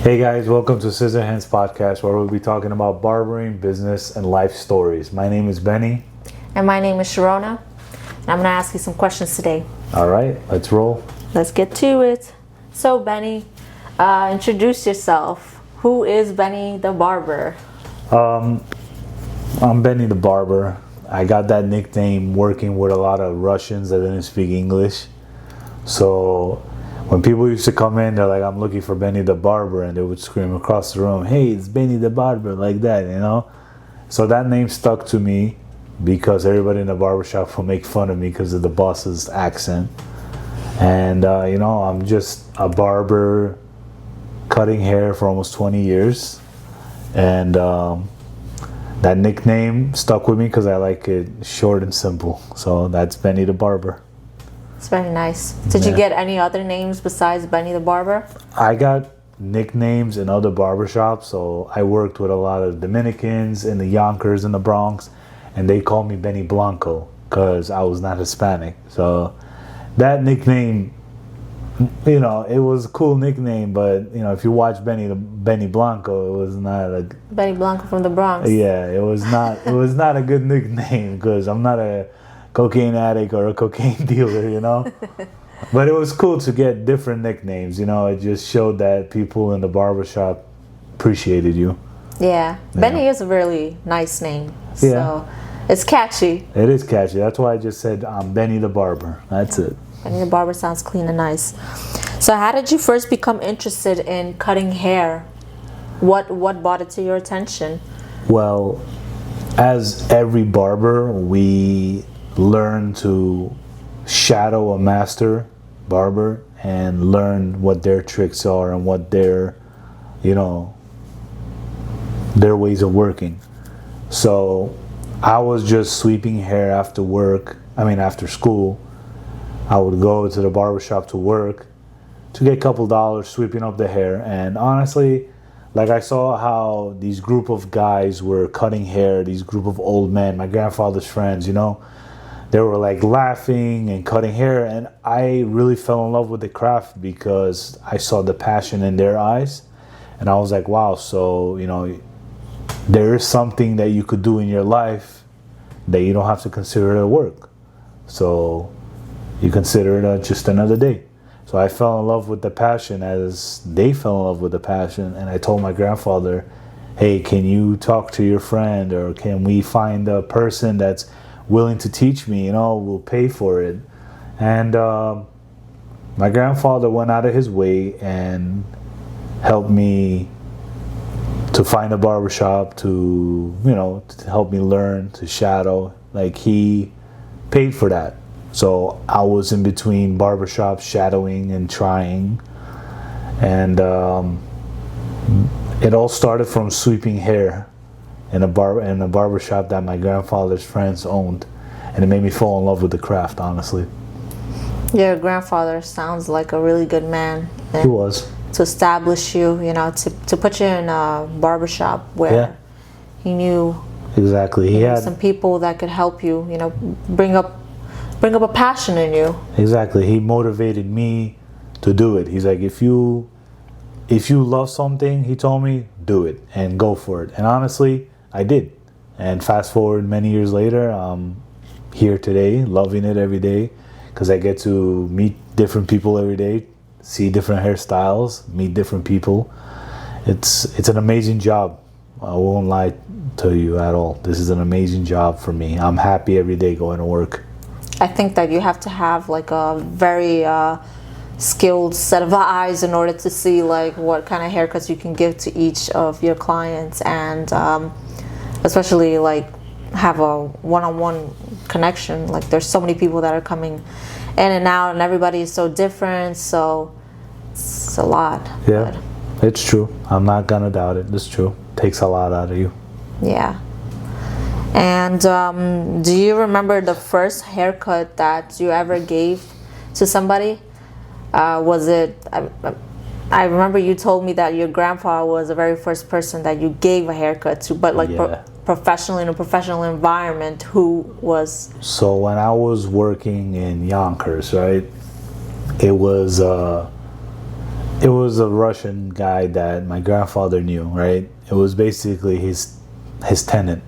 Hey guys, welcome to ScissorhandsPodcast, where we'll be talking about barbering, business, and life stories. My name is Benny. And my name is Sharona. And I'm going to ask you some questions today. All right, let's roll. Let's get to it. So, Benny, introduce yourself. Who is Benny the Barber? I'm Benny the Barber. I got that nickname working with a lot of Russians that didn't speak English. So when people used to come in, they're like, I'm looking for Benny the Barber, and they would scream across the room, hey, it's Benny the Barber, like that, you know? So that name stuck to me because everybody in the barbershop will make fun of me because of the boss's accent. And, I'm just a barber cutting hair for almost 20 years. And that nickname stuck with me because I like it short and simple. So that's Benny the Barber. It's very nice. Did you get any other names besides Benny the Barber? I got nicknames in other barbershops. So I worked with a lot of Dominicans in the Yonkers in the Bronx, and they called me Benny Blanco because I was not Hispanic. So that nickname, it was a cool nickname, but if you watch Benny Blanco, it was not a Benny Blanco from the Bronx. Yeah, it was not a good nickname because I'm not a cocaine addict or a cocaine dealer, But it was cool to get different nicknames, it just showed that people in the barbershop appreciated you. Yeah. Benny is a really nice name. So Yeah. it's catchy. It is catchy. That's why I just said I'm Benny the Barber. That's it. Benny the Barber sounds clean and nice. So how did you first become interested in cutting hair? What brought it to your attention? Well, as every barber, we learn to shadow a master barber and learn what their tricks are and what their ways of working. So I was just sweeping hair after school. I would go to the barbershop to work to get a couple dollars sweeping up the hair. And honestly, I saw how these group of guys were cutting hair, these group of old men, my grandfather's friends, they were laughing and cutting hair. And I really fell in love with the craft because I saw the passion in their eyes. And I was like, wow, so, there is something that you could do in your life that you don't have to consider it work. So you consider it just another day. So I fell in love with the passion as they fell in love with the passion. And I told my grandfather, hey, can you talk to your friend, or can we find a person that's willing to teach me, we'll pay for it. And my grandfather went out of his way and helped me to find a barbershop, to help me learn, to shadow. He paid for that. So I was in between barbershops, shadowing and trying. And it all started from sweeping hair in a barbershop that my grandfather's friends owned. And it made me fall in love with the craft, honestly. Your grandfather sounds like a really good man. He was. To establish you, to put you in a barbershop where he knew exactly. He had some people that could help you, bring up a passion in you. Exactly. He motivated me to do it. He's like, if you love something, he told me, do it and go for it. And honestly, I did. And fast forward many years later, I'm here today, loving it every day because I get to meet different people every day, see different hairstyles, meet different people. It's an amazing job. I won't lie to you at all. This is an amazing job for me. I'm happy every day going to work. I think that you have to have a very skilled set of eyes in order to see what kind of haircuts you can give to each of your clients, and especially have a one-on-one connection. There's so many people that are coming in and out, and everybody is so different, so it's a lot. Yeah, it's true. I'm not gonna doubt it. It's true. Takes a lot out of you. Yeah. And do you remember the first haircut that you ever gave to somebody? Was it? I remember you told me that your grandpa was the very first person that you gave a haircut to, but professionally, in a professional environment, who was? So when I was working in Yonkers, right, it was It was a Russian guy that my grandfather knew, right? It was basically his tenant,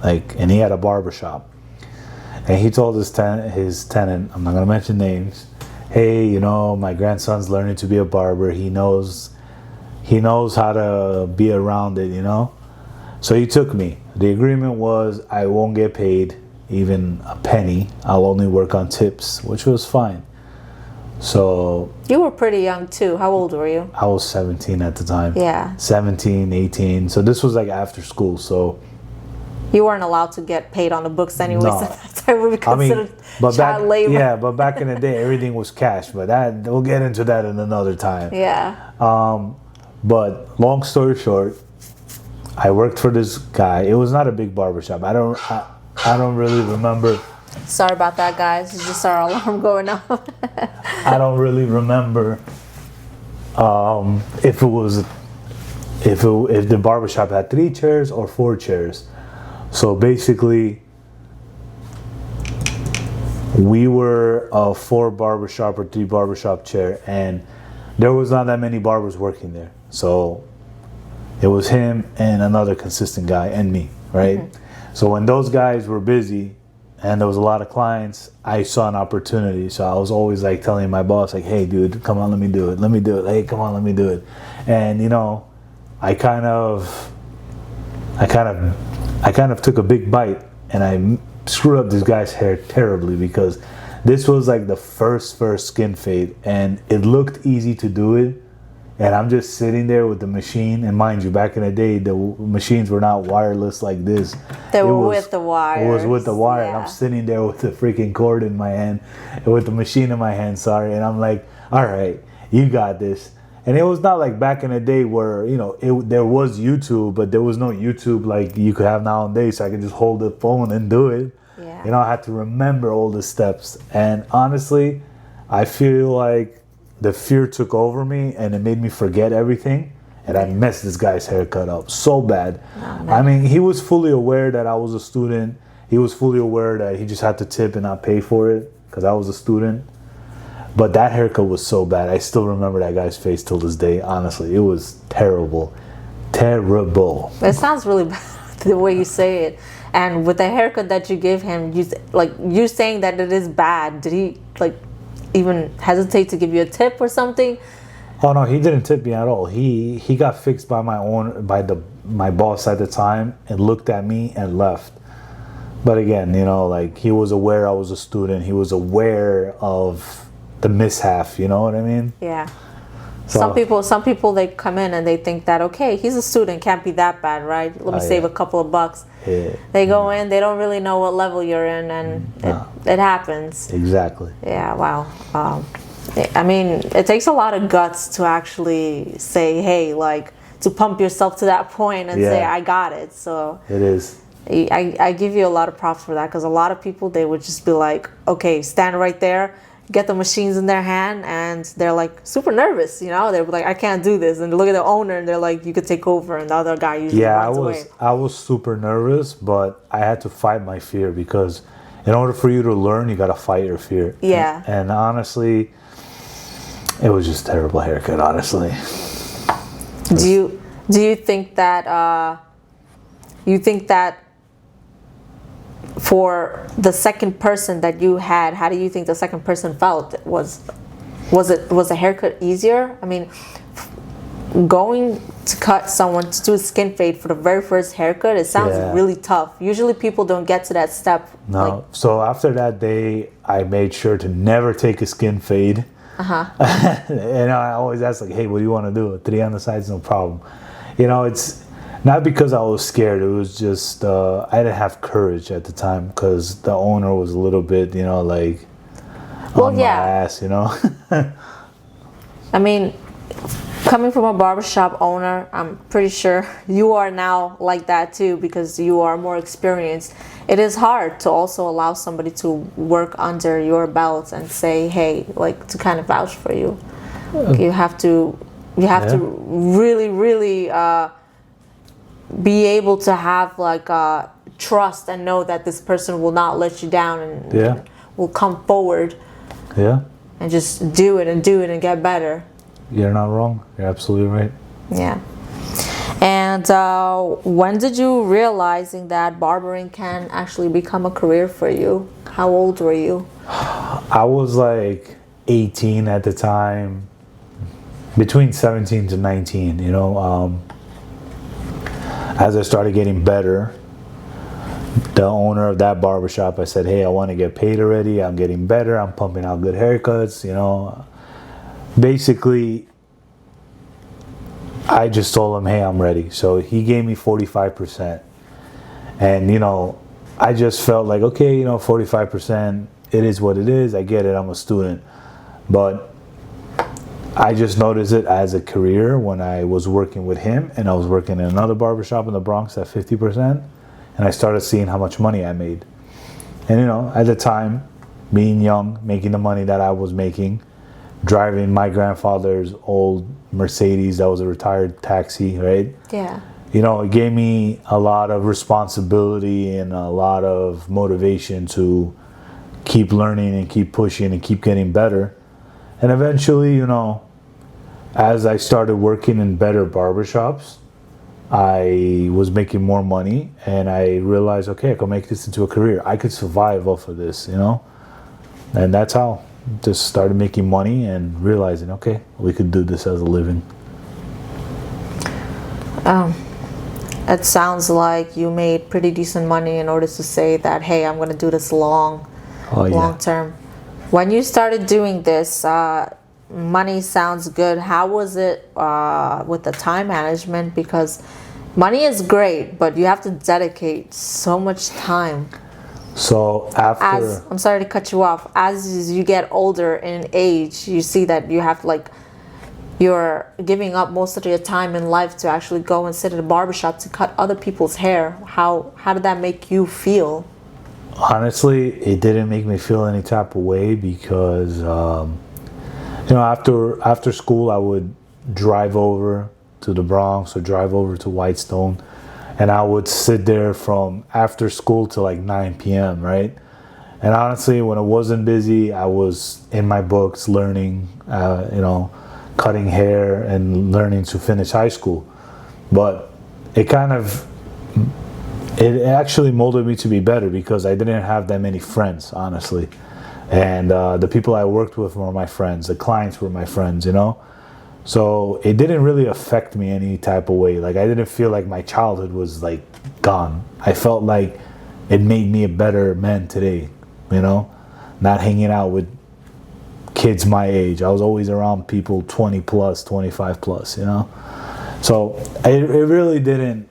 like, and he had a barber shop. And he told his tenant, I'm not gonna mention names, hey, you know, my grandson's learning to be a barber. He knows how to be around it, you know. So he took me. The agreement was I won't get paid even a penny. I'll only work on tips, which was fine. So you were pretty young too. How old were you? I was 17 at the time. Yeah. 17, 18. So this was like after school. So you weren't allowed to get paid on the books anyway. No. So that's why we would consider child labor. Yeah, but back in the day, everything was cash. But we'll get into that in another time. Yeah. But long story short, I worked for this guy. It was not a big barbershop. I don't really remember. Sorry about that, guys. It's just our alarm going off. I don't really remember if the barbershop had 3 chairs or 4 chairs. So basically, we were a 4 barbershop or 3 barbershop chair, and there was not that many barbers working there. So it was him and another consistent guy and me, right? Mm-hmm. So when those guys were busy and there was a lot of clients, I saw an opportunity. So I was always like telling my boss, like, hey, dude, come on, let me do it. Let me do it. Hey, come on, let me do it. And, you know, I kind of took a big bite, and I screwed up this guy's hair terribly, because this was like the first skin fade, and it looked easy to do it. And I'm just sitting there with the machine, and mind you, back in the day, the machines were not wireless like this. They were with the wire. It was with the wire, yeah. And I'm sitting there with the freaking cord in my hand, with the machine in my hand, sorry. And I'm like, all right, you got this. And it was not like back in the day where, you know, there was YouTube, but there was no YouTube like you could have nowadays, so I could just hold the phone and do it. Yeah. You know, I had to remember all the steps. And honestly, I feel like the fear took over me, and it made me forget everything. And I messed this guy's haircut up so bad. Oh, I mean, he was fully aware that I was a student. He was fully aware that he just had to tip and not pay for it because I was a student. But that haircut was so bad. I still remember that guy's face till this day. Honestly, it was terrible. Terrible. It sounds really bad the way you say it. And with the haircut that you give him, you're saying that it is bad. Did he even hesitate to give you a tip or something? Oh no, he didn't tip me at all. He got fixed by my boss at the time, and looked at me and left. But again, you know, like, he was aware I was a student. He was aware of the mishap, you know what I mean? Yeah. So, some people they come in and they think that, okay, he's a student, can't be that bad, right? Let me save a couple of bucks. Yeah. They go in, they don't really know what level you're in, and it happens. Exactly. Yeah, wow. I mean, it takes a lot of guts to actually say, hey, like, to pump yourself to that point and say, I got it. So it is. I give you a lot of props for that, because a lot of people, they would just be like, okay, stand right there, get the machines in their hand, and they're like super nervous, you know. They're like, I can't do this, and they look at the owner and they're like, you could take over, and the other guy usually runs away. I was super nervous, but I had to fight my fear, because in order for you to learn, you got to fight your fear. Yeah. And honestly, it was just a terrible haircut, honestly. Do you think that for the second person that you had, how do you think the second person felt? Was the haircut easier? I mean, going to cut someone to do a skin fade for the very first haircut, it sounds really tough. Usually people don't get to that step. No. So after that day, I made sure to never take a skin fade. And I always ask, like, hey, what do you want to do? 3 on the sides, no problem. You know, it's not because I was scared. It was just I didn't have courage at the time, because the owner was a little bit, you know, like, on my ass, you know. I mean, coming from a barbershop owner, I'm pretty sure you are now like that too, because you are more experienced. It is hard to also allow somebody to work under your belt and say, hey, like, to kind of vouch for you. You have to really, really be able to have like trust and know that this person will not let you down and will come forward. Yeah. And just do it and get better. you're not wrong. You're absolutely right. Yeah. And when did you realizing that barbering can actually become a career for you? How old were you? I was like 18 at the time, between 17 to 19, you know. As I started getting better, the owner of that barbershop, I said, hey, I want to get paid already. I'm getting better. I'm pumping out good haircuts, you know. Basically, I just told him, hey, I'm ready. So he gave me 45%. And, you know, I just felt like, okay, you know, 45%, it is what it is. I get it. I'm a student. But I just noticed it as a career when I was working with him and I was working in another barbershop in the Bronx at 50%. And I started seeing how much money I made. And, you know, at the time, being young, making the money that I was making, driving my grandfather's old Mercedes that was a retired taxi, right? Yeah. You know, it gave me a lot of responsibility and a lot of motivation to keep learning and keep pushing and keep getting better. And eventually, you know, as I started working in better barbershops, I was making more money and I realized, okay, I can make this into a career. I could survive off of this, you know? And that's how just started making money and realizing, okay, we could do this as a living. It sounds like you made pretty decent money in order to say that, hey, I'm going to do this long term. When you started doing this, money sounds good. How was it with the time management? Because money is great, but you have to dedicate so much time. So after... I'm sorry to cut you off. As you get older in age, you see that you have you're giving up most of your time in life to actually go and sit at a barbershop to cut other people's hair. How did that make you feel? Honestly, it didn't make me feel any type of way because, you know, after school, I would drive over to the Bronx or drive over to Whitestone, and I would sit there from after school to like 9 p.m., right? And honestly, when it wasn't busy, I was in my books learning, you know, cutting hair and learning to finish high school. But it actually molded me to be better because I didn't have that many friends, honestly. And the people I worked with were my friends. The clients were my friends, you know? So it didn't really affect me any type of way. Like, I didn't feel like my childhood was like gone. I felt like it made me a better man today, you know? Not hanging out with kids my age. I was always around people 20 plus, 25 plus, you know? So it really didn't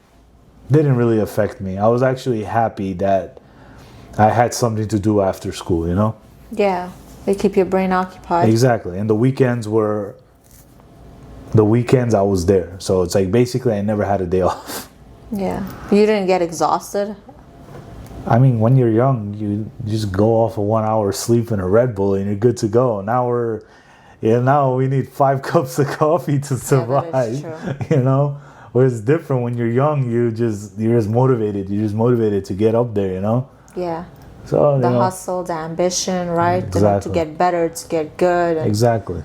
really affect me. I was actually happy that I had something to do after school, you know? Yeah, they keep your brain occupied. Exactly. And the weekends I was there. So it's like basically I never had a day off. Yeah. You didn't get exhausted? I mean, when you're young, you just go off of 1 hour sleep and a Red Bull and you're good to go. Now we need 5 cups of coffee to survive. Yeah, that is true. You know? Whereas it's different when you're young, you're just motivated. You're just motivated to get up there, you know? Yeah. So the hustle, the ambition, right? Exactly. To get better, to get good. And Exactly.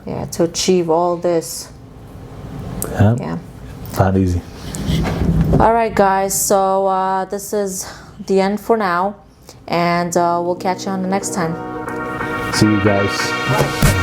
yeah, to achieve all this. Yeah. Not easy. All right, guys. So this is the end for now. And we'll catch you on the next time. See you guys.